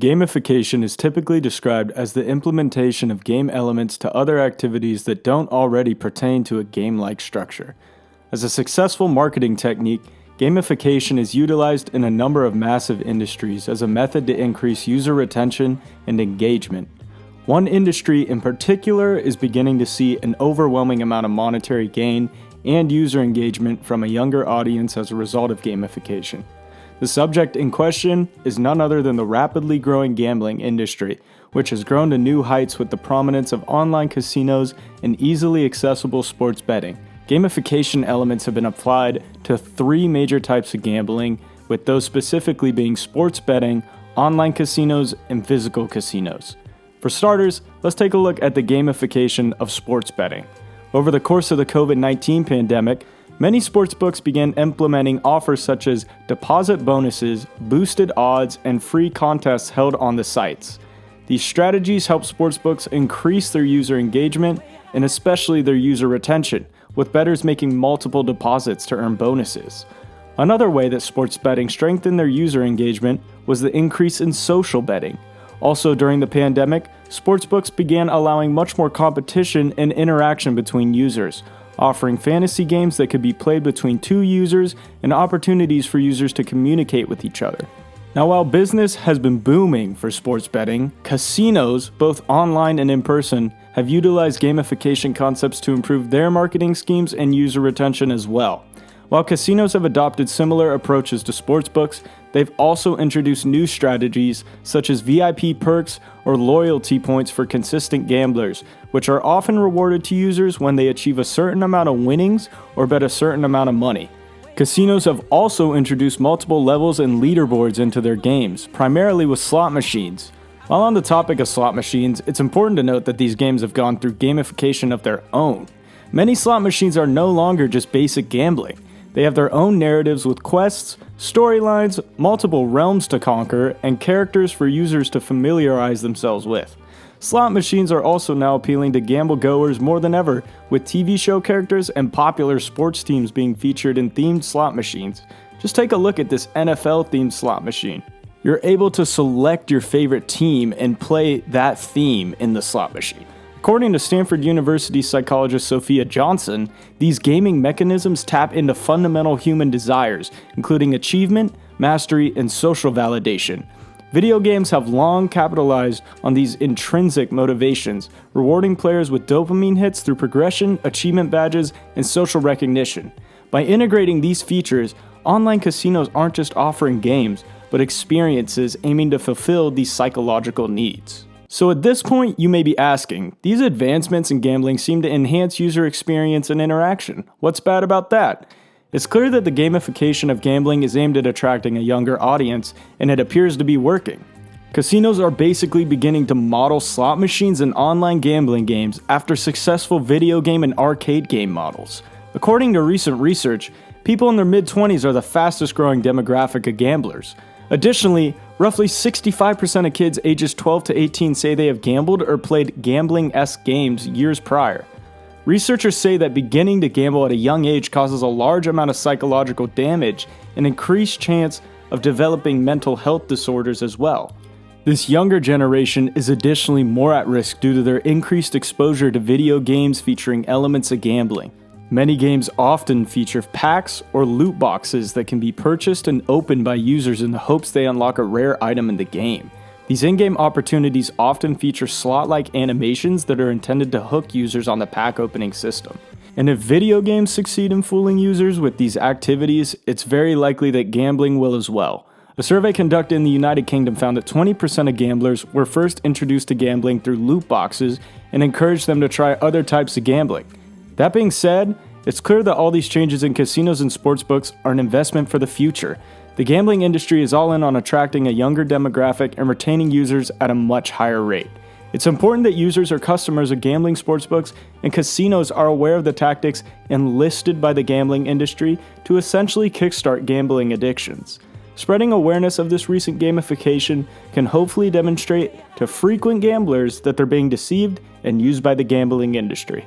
Gamification is typically described as the implementation of game elements to other activities that don't already pertain to a game-like structure. As a successful marketing technique, gamification is utilized in a number of massive industries as a method to increase user retention and engagement. One industry in particular is beginning to see an overwhelming amount of monetary gain and user engagement from a younger audience as a result of gamification. The subject in question is none other than the rapidly growing gambling industry, which has grown to new heights with the prominence of online casinos and easily accessible sports betting. Gamification elements have been applied to three major types of gambling, with those specifically being sports betting, online casinos, and physical casinos. For starters, let's take a look at the gamification of sports betting. Over the course of the COVID-19 pandemic, many sportsbooks began implementing offers such as deposit bonuses, boosted odds, and free contests held on the sites. These strategies help sportsbooks increase their user engagement and especially their user retention, with bettors making multiple deposits to earn bonuses. Another way that sports betting strengthened their user engagement was the increase in social betting. Also during the pandemic, sportsbooks began allowing much more competition and interaction between users, offering fantasy games that could be played between two users and opportunities for users to communicate with each other. Now, while business has been booming for sports betting, casinos, both online and in person, have utilized gamification concepts to improve their marketing schemes and user retention as well. While casinos have adopted similar approaches to sportsbooks, they've also introduced new strategies such as VIP perks or loyalty points for consistent gamblers, which are often rewarded to users when they achieve a certain amount of winnings or bet a certain amount of money. Casinos have also introduced multiple levels and leaderboards into their games, primarily with slot machines. While on the topic of slot machines, it's important to note that these games have gone through gamification of their own. Many slot machines are no longer just basic gambling. They have their own narratives with quests, storylines, multiple realms to conquer, and characters for users to familiarize themselves with. Slot machines are also now appealing to gamble goers more than ever, with TV show characters and popular sports teams being featured in themed slot machines. Just take a look at this NFL-themed slot machine. You're able to select your favorite team and play that theme in the slot machine. According to Stanford University psychologist Sophia Johnson, these gaming mechanisms tap into fundamental human desires, including achievement, mastery, and social validation. Video games have long capitalized on these intrinsic motivations, rewarding players with dopamine hits through progression, achievement badges, and social recognition. By integrating these features, online casinos aren't just offering games, but experiences aiming to fulfill these psychological needs. So at this point, you may be asking, these advancements in gambling seem to enhance user experience and interaction. What's bad about that? It's clear that the gamification of gambling is aimed at attracting a younger audience, and it appears to be working. Casinos are basically beginning to model slot machines and online gambling games after successful video game and arcade game models. According to recent research, people in their mid-20s are the fastest growing demographic of gamblers. Additionally, roughly 65% of kids ages 12 to 18 say they have gambled or played gambling-esque games years prior. Researchers say that beginning to gamble at a young age causes a large amount of psychological damage and increased chance of developing mental health disorders as well. This younger generation is additionally more at risk due to their increased exposure to video games featuring elements of gambling. Many games often feature packs or loot boxes that can be purchased and opened by users in the hopes they unlock a rare item in the game. These in-game opportunities often feature slot-like animations that are intended to hook users on the pack opening system. And if video games succeed in fooling users with these activities, it's very likely that gambling will as well. A survey conducted in the United Kingdom found that 20% of gamblers were first introduced to gambling through loot boxes and encouraged them to try other types of gambling. That being said, it's clear that all these changes in casinos and sportsbooks are an investment for the future. The gambling industry is all in on attracting a younger demographic and retaining users at a much higher rate. It's important that users or customers of gambling sportsbooks and casinos are aware of the tactics enlisted by the gambling industry to essentially kickstart gambling addictions. Spreading awareness of this recent gamification can hopefully demonstrate to frequent gamblers that they're being deceived and used by the gambling industry.